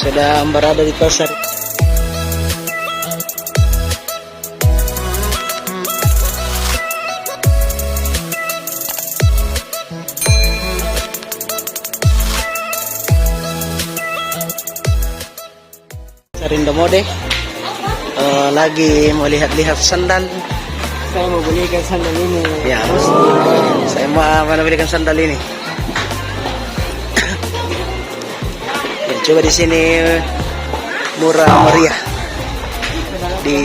Sudah berada di pasar. Sarindo Mode. Lagi mau lihat-lihat sandal. Saya mau belikan sandal ini. Ya, saya mau belikan sandal ini. Ya, coba di sini murah meriah di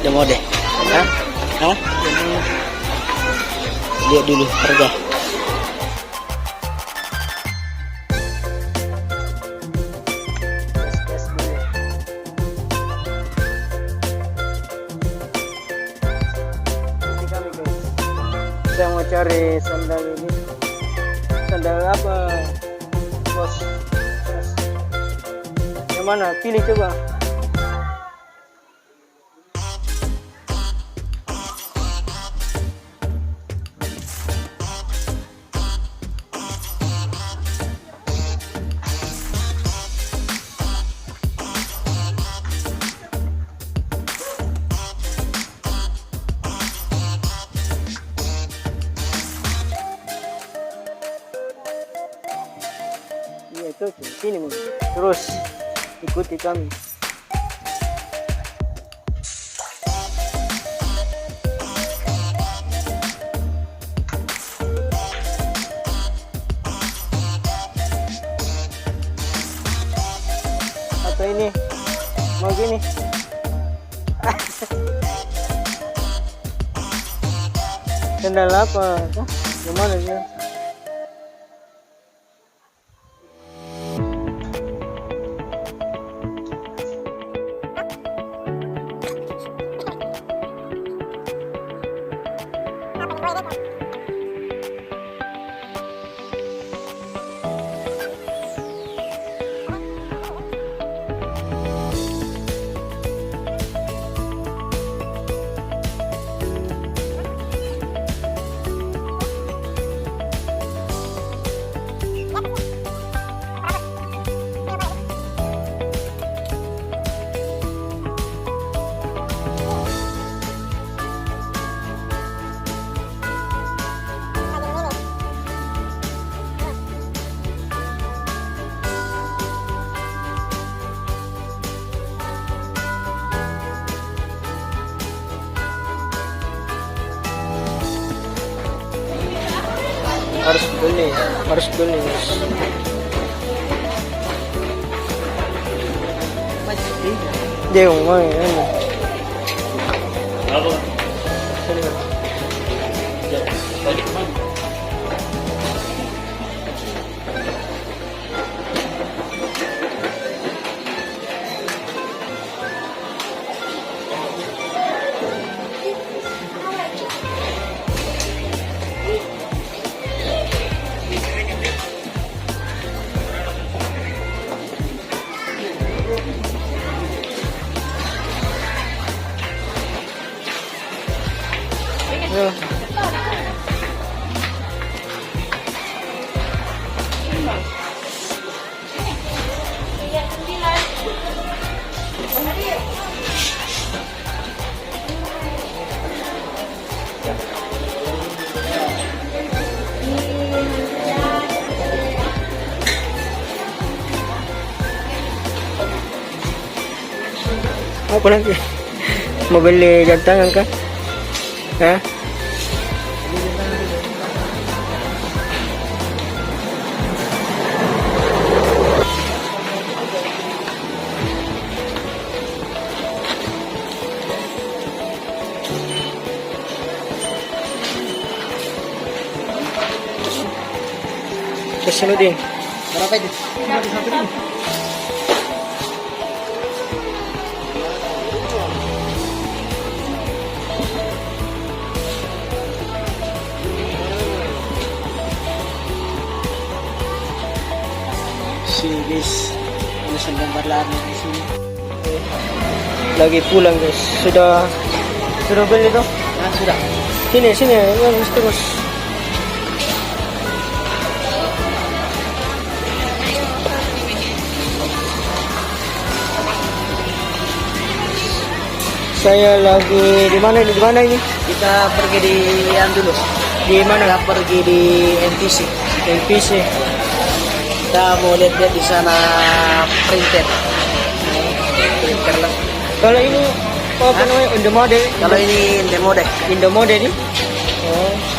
Demode. Hah? Hah? Lihat dulu harga. Saya mau cari sandal ini. Sandal apa, bos? Yang mana? Pilih coba. Iya itu sini nih. Terus ikuti kami. Atau ini mau gini. Sandal apa? Gimana sih? Harus beli. Dia mau ini. Apa? Sini. Balik kemana? Ya. Apa lagi? Mau beli jam tangan kah? Hah? Kesunod din. Berapa itu? Guys, ini sedang berlari di sini. Lagi pulang guys. Sudah beli tuh? Nah, sudah. Sini, terus. Saya lagi di mana ini? Di mana ini? Kita pergi di Andulus. Di mana? Kita pergi di NTC. NPC. Kita mau lihat-lihat di sana printer. Printer lah. Kalau ini apa namanya? Indomode. Kalau ini demo deh. Indomode ini. Oh.